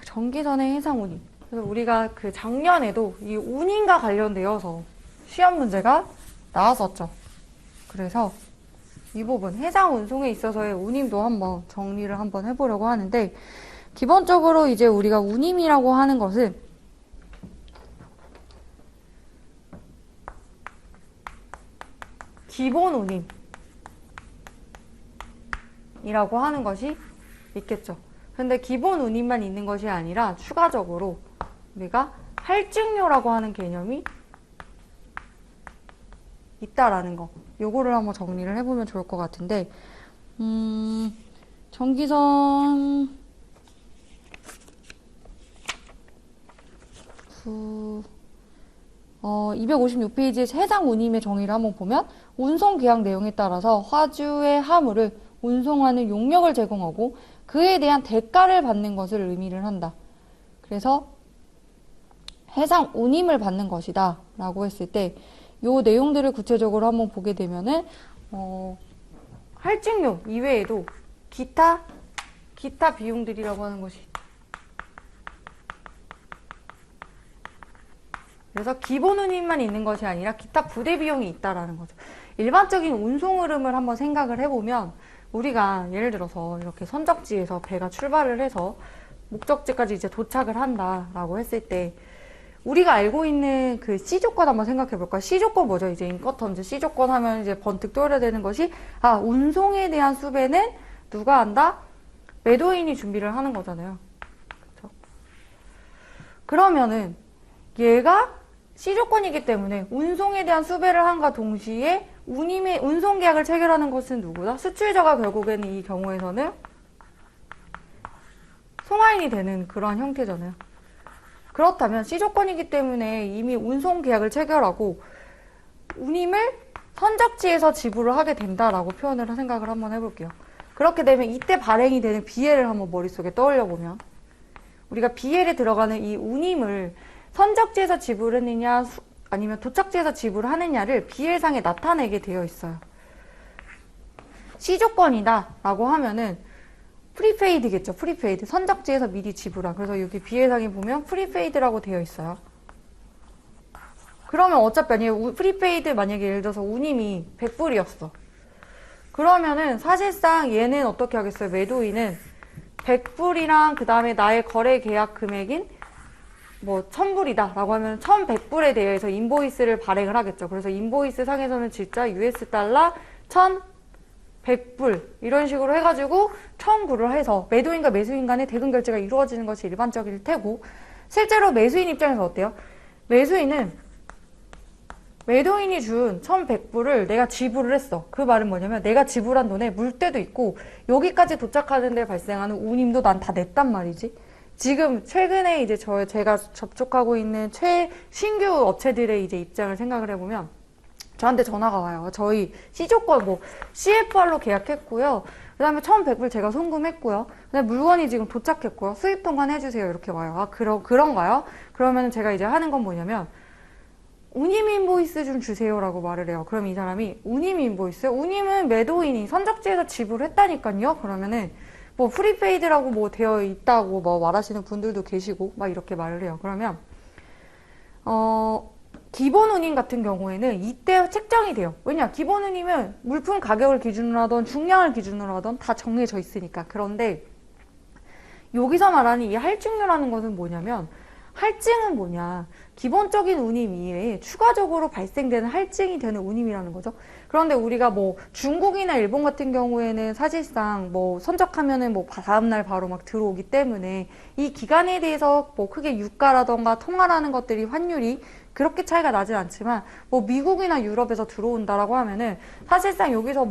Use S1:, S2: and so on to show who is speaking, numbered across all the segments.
S1: 전기선의 해상 운임. 그래서 우리가 그 작년에도 이 운임과 관련되어서 시험 문제가 나왔었죠. 그래서 이 부분 해상 운송에 있어서의 운임도 한번 정리를 한번 해보려고 하는데, 기본적으로 이제 우리가 운임이라고 하는 것은 기본 운임이라고 하는 것이 있겠죠. 근데 기본 운임만 있는 것이 아니라 추가적으로 우리가 할증료라고 하는 개념이 있다라는 거. 요거를 한번 정리를 해보면 좋을 것 같은데, 전기선 256페이지의 해상 운임의 정의를 한번 보면, 운송 계약 내용에 따라서 화주의 화물을 운송하는 용역을 제공하고 그에 대한 대가를 받는 것을 의미를 한다. 그래서 해상 운임을 받는 것이다 라고 했을 때, 요 내용들을 구체적으로 한번 보게 되면은 할증료 이외에도 기타 비용들이라고 하는 것이, 그래서 기본 운임만 있는 것이 아니라 기타 부대 비용이 있다라는 거죠. 일반적인 운송 흐름을 한번 생각을 해보면, 우리가 예를 들어서 이렇게 선적지에서 배가 출발을 해서 목적지까지 이제 도착을 한다라고 했을 때, 우리가 알고 있는 그 C조건 한번 생각해 볼까요? C조건 뭐죠? 이제 인커텀즈 C조건 하면 이제 번뜩 떠올려야 되는 것이, 운송에 대한 수배는 누가 한다? 매도인이 준비를 하는 거잖아요. 그렇죠? 그러면은 얘가 C조건이기 때문에 운송에 대한 수배를 함과 동시에 운송 계약을 체결하는 것은 누구다? 수출자가 결국에는 이 경우에서는 송화인이 되는 그러한 형태잖아요. 그렇다면 C조건이기 때문에 이미 운송 계약을 체결하고 운임을 선적지에서 지불을 하게 된다라고 표현을 생각을 한번 해볼게요. 그렇게 되면 이때 발행이 되는 BL을 한번 머릿속에 떠올려 보면, 우리가 BL에 들어가는 이 운임을 선적지에서 지불했느냐 아니면 도착지에서 지불하느냐를 BL상에 나타내게 되어 있어요. C조건이다 라고 하면은 프리페이드겠죠. 프리페이드. 선적지에서 미리 지불한. 그래서 여기 BL상에 보면 프리페이드라고 되어 있어요. 그러면 어차피 프리페이드 만약에 예를 들어서 운임이 100불이었어. 그러면은 사실상 얘는 어떻게 하겠어요? 매도인은 100불이랑 그 다음에 나의 거래 계약 금액인 1000불이다 라고 하면 1100불에 대해서 인보이스를 발행을 하겠죠. 그래서 인보이스 상에서는 진짜 US 달러 1100불 이런 식으로 해가지고 청구를 해서 매도인과 매수인 간의 대금 결제가 이루어지는 것이 일반적일 테고, 실제로 매수인 입장에서 어때요? 매도인이 준 1100불을 내가 지불을 했어. 그 말은 뭐냐면 내가 지불한 돈에 물때도 있고 여기까지 도착하는 데 발생하는 운임도 난 다 냈단 말이지. 지금 최근에 이제 제가 접촉하고 있는 신규 업체들의 이제 입장을 생각을 해보면, 저한테 전화가 와요. 저희 C조건 CFR로 계약했고요. 그 다음에 1100불 제가 송금했고요. 근데 물건이 지금 도착했고요. 수입 통관해주세요. 이렇게 와요. 그런가요? 그러면 제가 이제 하는 건 뭐냐면, 운임 인보이스 좀 주세요라고 말을 해요. 그럼 이 사람이 운임 인보이스? 운임은 매도인이 선적지에서 지불했다니까요. 그러면은 프리페이드라고 되어 있다고 말하시는 분들도 계시고 막 이렇게 말을 해요. 그러면 기본 운임 같은 경우에는 이때 책정이 돼요. 왜냐? 기본 운임은 물품 가격을 기준으로 하던 중량을 기준으로 하던 다 정해져 있으니까. 그런데 여기서 말하는 이 할증료라는 것은 뭐냐면, 할증은 뭐냐? 기본적인 운임 이외에 추가적으로 발생되는 할증이 되는 운임이라는 거죠. 그런데 우리가 중국이나 일본 같은 경우에는 사실상 선적하면은 다음날 바로 막 들어오기 때문에 이 기간에 대해서 크게 유가라던가 통화라는 것들이 환율이 그렇게 차이가 나진 않지만, 미국이나 유럽에서 들어온다라고 하면은 사실상 여기서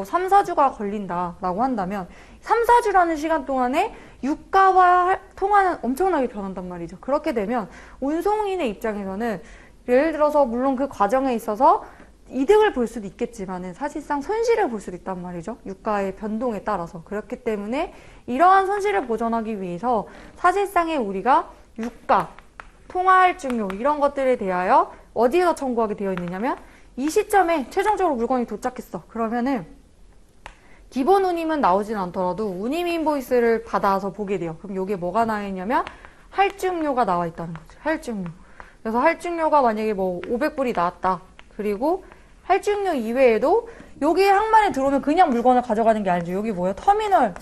S1: 3, 4주가 걸린다라고 한다면 3, 4주라는 시간 동안에 유가와 통화는 엄청나게 변한단 말이죠. 그렇게 되면 운송인의 입장에서는 예를 들어서 물론 그 과정에 있어서 이득을 볼 수도 있겠지만은 사실상 손실을 볼 수도 있단 말이죠. 유가의 변동에 따라서. 그렇기 때문에 이러한 손실을 보전하기 위해서 사실상의 우리가 유가, 통화할증료 이런 것들에 대하여 어디에서 청구하게 되어 있느냐면, 이 시점에 최종적으로 물건이 도착했어. 그러면은 기본 운임은 나오진 않더라도 운임 인보이스를 받아서 보게 돼요. 그럼 여기에 뭐가 나와 있냐면 할증료가 나와 있다는 거죠. 할증료. 그래서 할증료가 만약에 뭐 500불이 나왔다. 그리고 할증료 이외에도 여기 항만에 들어오면 그냥 물건을 가져가는 게 아니죠. 여기 뭐예요? 터미널.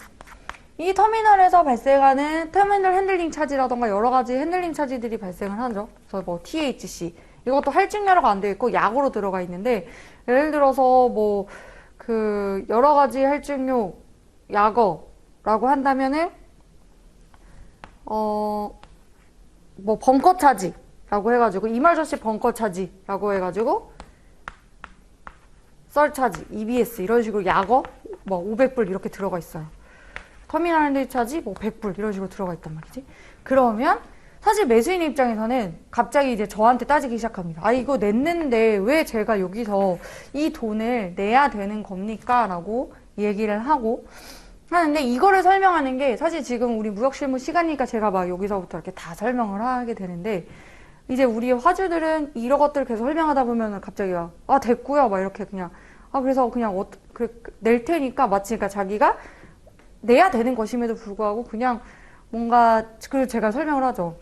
S1: 이 터미널에서 발생하는 터미널 핸들링 차지라던가 여러 가지 핸들링 차지들이 발생을 하죠. 그래서 뭐 THC. 이것도 할증료라고 안 되어 있고 약으로 들어가 있는데 예를 들어서 뭐 그 여러 가지 할증료 약어라고 한다면은 뭐 벙커 차지라고 해가지고 이말저씨 벙커 차지라고 해가지고 썰 차지, EBS 이런 식으로 약어 뭐 500불 이렇게 들어가 있어요. 터미널 핸들 차지 뭐 100불 이런 식으로 들어가 있단 말이지. 그러면 사실 매수인 입장에서는 갑자기 이제 저한테 따지기 시작합니다. 아, 이거 냈는데 왜 제가 여기서 이 돈을 내야 되는 겁니까? 라고 얘기를 하고 하는데 이거를 설명하는 게 사실 지금 우리 무역실무 시간이니까 제가 막 여기서부터 이렇게 다 설명을 하게 되는데 이제 우리 화주들은 이런 것들을 계속 설명하다 보면 갑자기 막, 아, 됐고요. 막 이렇게 그냥, 아, 그래서 그냥 낼 테니까 마치 그러니까 자기가 내야 되는 것임에도 불구하고 그냥 뭔가, 그리고 제가 설명을 하죠.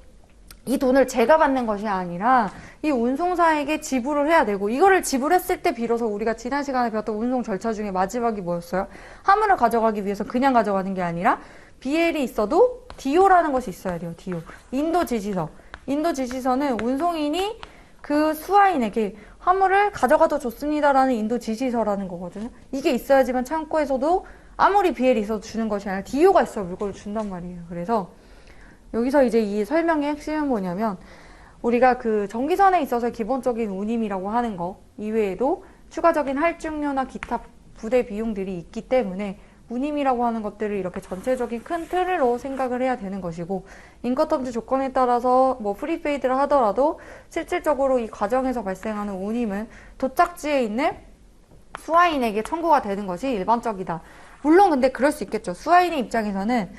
S1: 이 돈을 제가 받는 것이 아니라 이 운송사에게 지불을 해야 되고 이거를 지불했을 때 비로소 우리가 지난 시간에 배웠던 운송 절차 중에 마지막이 뭐였어요? 화물을 가져가기 위해서 그냥 가져가는 게 아니라 BL이 있어도 DO라는 것이 있어야 돼요. DO. 인도 지시서. 인도 지시서는 운송인이 그 수화인에게 화물을 가져가도 좋습니다라는 인도 지시서라는 거거든요. 이게 있어야지만 창고에서도 아무리 BL이 있어도 주는 것이 아니라 DO가 있어야 물건을 준단 말이에요. 그래서 여기서 이제 이 설명의 핵심은 뭐냐면 우리가 그 전기선에 있어서 기본적인 운임이라고 하는 거 이외에도 추가적인 할증료나 기타 부대 비용들이 있기 때문에 운임이라고 하는 것들을 이렇게 전체적인 큰 틀로 생각을 해야 되는 것이고 인커텀즈 조건에 따라서 뭐 프리페이드를 하더라도 실질적으로 이 과정에서 발생하는 운임은 도착지에 있는 수화인에게 청구가 되는 것이 일반적이다. 물론 근데 그럴 수 있겠죠. 수화인의 입장에서는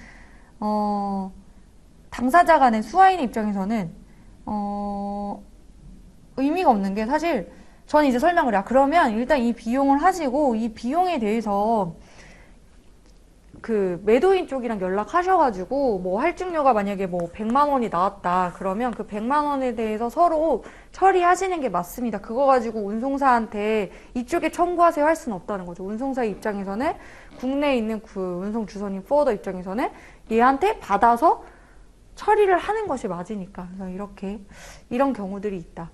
S1: 당사자 간의 수화인의 입장에서는 의미가 없는 게 사실 저는 이제 설명을 해요. 그러면 일단 이 비용을 하시고 이 비용에 대해서 그 매도인 쪽이랑 연락하셔가지고 뭐 할증료가 만약에 뭐 100만 원이 나왔다 그러면 그 100만 원에 대해서 서로 처리하시는 게 맞습니다. 그거 가지고 운송사한테 이쪽에 청구하세요 할 수는 없다는 거죠. 운송사 입장에서는 국내에 있는 그 운송 주선인 포워더 입장에서는 얘한테 받아서 처리를 하는 것이 맞으니까. 그래서 이렇게 이런 경우들이 있다.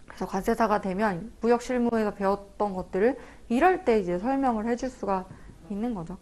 S1: 그래서 과세사가 되면 무역 실무에서 배웠던 것들을 이럴 때 이제 설명을 해줄 수가 있는 거죠.